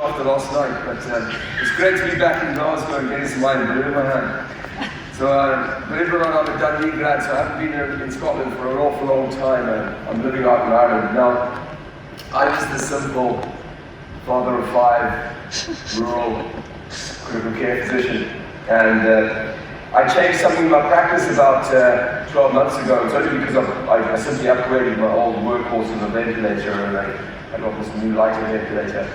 After last night, but it's great to be back in Glasgow and getting some wine in my hand. So, believe it or not, I'm a Dundee grad, so I haven't been here in Scotland for an awful long time, and I'm living out in Ireland. Now, I'm just a simple father of 5, rural critical care physician, and I changed something in my practice about 12 months ago. It's only because I simply upgraded my old workhorse with a ventilator, and I got this new lighter ventilator.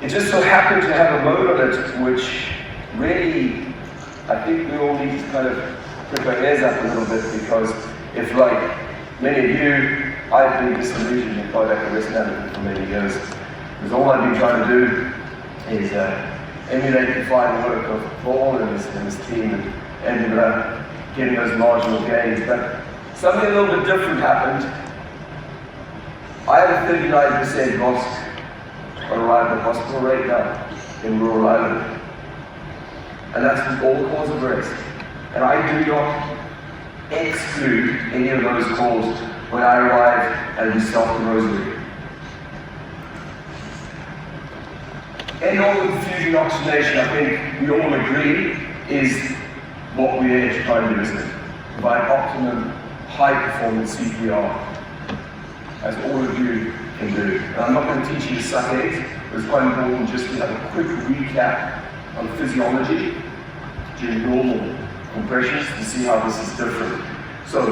It just so happened to have a mode on it which really, I think we all need to kind of prick our ears up a little bit, because if, like many of you, I've been disillusioned with cardiac arrest management for many years. Because all I've been trying to do is emulate the fine work of Paul and his team, and ended up getting those marginal gains. But something a little bit different happened. I have a 39% loss on arrival hospital rate now in rural Ireland. And that's from all cause of arrest. And I do not exclude any of those calls when I arrive and we start the rosary. End-organ perfusion oxygenation, I think we all agree, is what we're here to try and do, isn't it? Provide optimum, high-performance CPR, as all of you can do. And I'm not going to teach you to suck eggs, but it's quite important just to have a quick recap on physiology during normal compressions to see how this is different. So,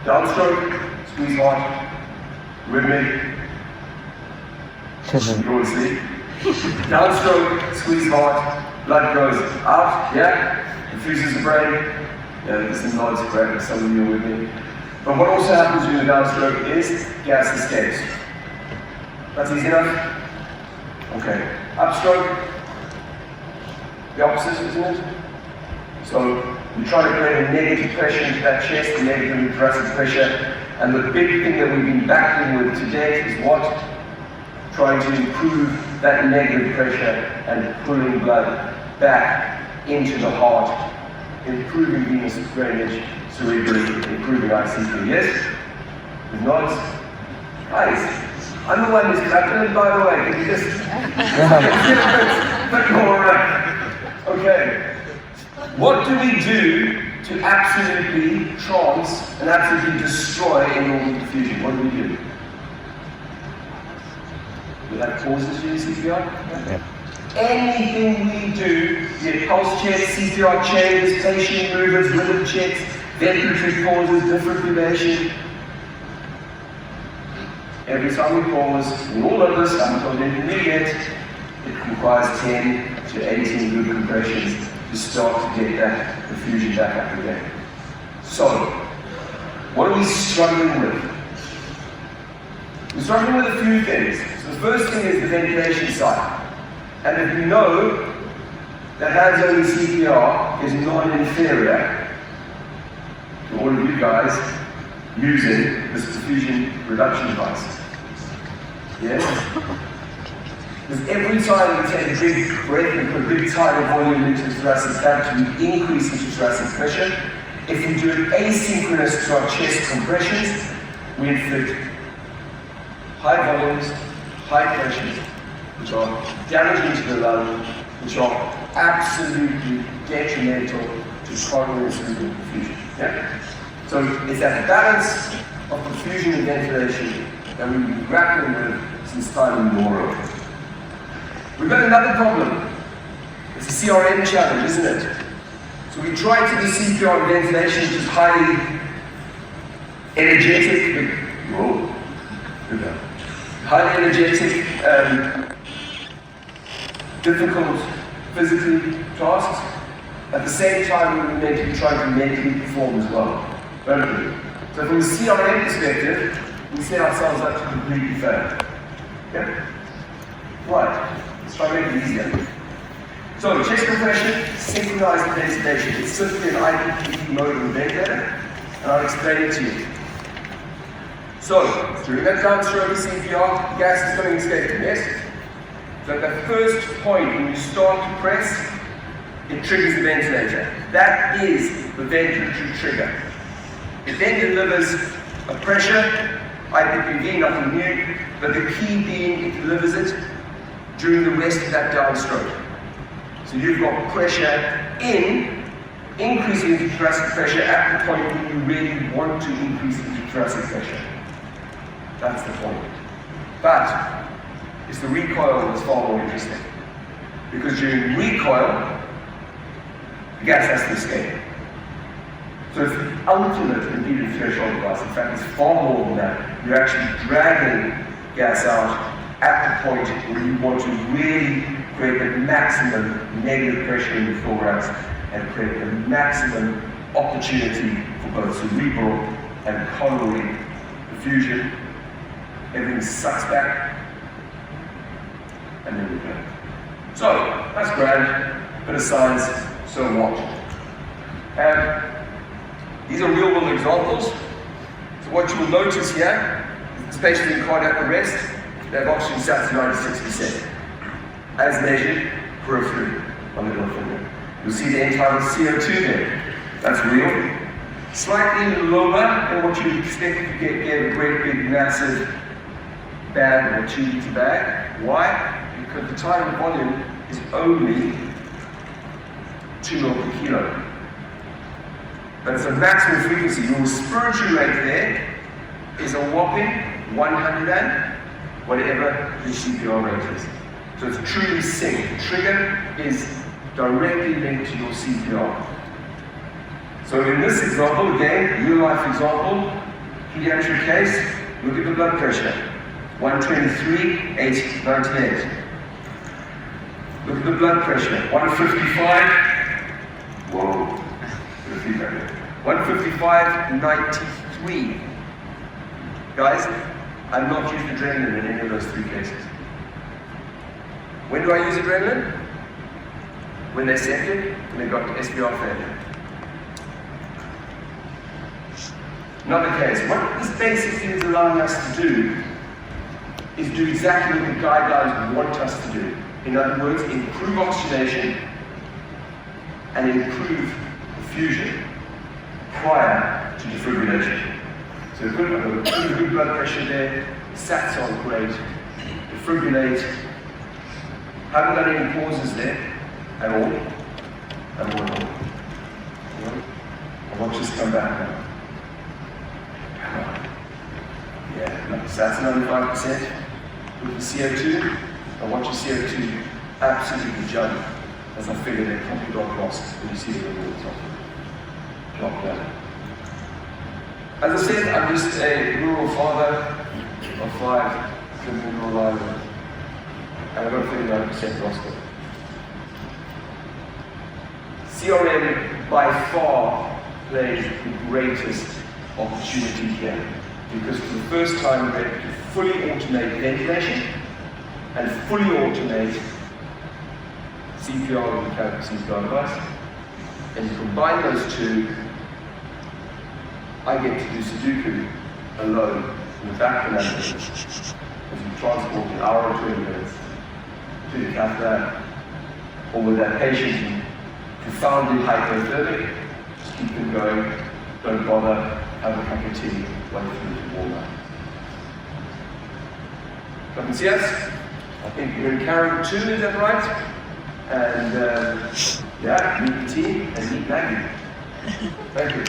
downstroke, squeeze hard, rhythmic, go to sleep. Downstroke, squeeze hard, blood goes out, yeah? Infuses the brain. Yeah, this is not as correct, some of you are with me. But what also happens during the downstroke is gas escapes. That's easy enough? Okay. Upstroke, the opposite, isn't it? So we try to create a negative pressure into that chest, a negative thoracic pressure. And the big thing that we've been battling with to date is what? Trying to improve that negative pressure and pulling blood back into the heart, improving venous drainage, cerebrally, improving ICP. Yes? With nods? Guys, I'm the one who's clapping, by the way. Can you just but you're all right. Okay. What do we do to absolutely trance and absolutely destroy end-organ perfusion? What do we do? We have pauses during CPR? Yeah. Anything we do, be it pulse checks, CPR chambers, patient movements, rhythm checks, ventilatory pauses, defibrillation. Every time we pause, in all of this, I'm told intermediate, it requires 10 to 18 good compressions to start to get that perfusion back up again. So, what are we struggling with? We're struggling with a few things. So the first thing is the ventilation side. And if you know that hands-only CPR is non-inferior to all of you guys using this perfusion reduction device. Yes? Because every time we take a big breath and put a big tidal volume into the thoracic cavity, we increase the thoracic pressure. If we do it asynchronous to our chest compressions, we inflict high volumes, high pressures, which are damaging to the lung, which are absolutely detrimental to coronary cerebral perfusion. Yeah? So it's that balance of perfusion and ventilation that we've been grappling with since time immemorial. We've got another problem. It's a CRM challenge, isn't it? So we try to do CPR and ventilation, which is highly energetic, highly energetic, difficult physically tasks. At the same time, we're meant to be trying to mentally perform as well. Don't we? So from a CRM perspective, we set ourselves up to completely fail. Okay? Right. Let's try to make it easier. So, chest compression, synchronized ventilation. It's simply an IPPV mode of the ventilator, and I'll explain it to you. So, during that downstroke of CPR, gas is coming escaping, yes? So at the first point when you start to press, it triggers the ventilator. That is the ventilatory trigger. It then delivers a pressure, IPPV, nothing new, but the key being it delivers it during the rest of that downstroke. So you've got pressure increasing intrathoracic pressure at the point when you really want to increase intrathoracic pressure. That's the point. But it's the recoil that's far more interesting. Because during recoil, the gas has to escape. So it's the ultimate impeded threshold device. In fact, it's far more than that. You're actually dragging gas out at the point where you want to really create the maximum negative pressure in the thorax and create the maximum opportunity for both cerebral and coronary perfusion. Everything sucks back, and then we go. So, that's grand, bit of science, so what? These are real world examples. So what you will notice here, this patient in cardiac arrest, they have oxygen sats 96%, as measured peripherally on the middle finger. You'll see the end-tidal CO2 there. That's real. Slightly lower than what you'd expect if you get a great big massive bag or 2 liter bag. Why? Because the tidal volume is only 2 ml per kilo. But it's a maximum frequency. Your respiratory rate there is a whopping 100 and whatever the CPR rate is. So it's truly sync. The trigger is directly linked to your CPR. So in this example, again, real life example, pediatric case, look at the blood pressure. 123, 898. Look at the blood pressure. 155. Whoa. 155, 93. Guys, I've not used adrenaline in any of those 3 cases. When do I use adrenaline? When they're septic, when they've got SBR failure. Another case. What this basically is allowing us to do is do exactly what the guidelines want us to do. In other words, improve oxygenation and improve perfusion prior to defibrillation. So I've got a good blood pressure there, sats on great, defibrillate, haven't done any pauses there at all. And watch this come back now. Yeah, sats 95% with the CO2. I watch the CO2 absolutely jump as I figure they're probably got lost when you see the rewards of it. Drop down. As I said, I'm just a rural father of 5 living in rural Ireland, and I've got 39% gospel. CRM by far plays the greatest opportunity here, because for the first time we're able to fully automate ventilation and fully automate CPR with mechanical CPR device. And you combine those two, I get to do Sudoku alone in the back of an ambulance as we transport an hour or 20 minutes to the catheter, or with that patient profoundly hypothermic, just keep them going, don't bother, have a cup of tea, wait for them to warm up. Come and see us. I think you're in Karen 2, is that right? And yeah, meet the team and meet Maggie. Thank you.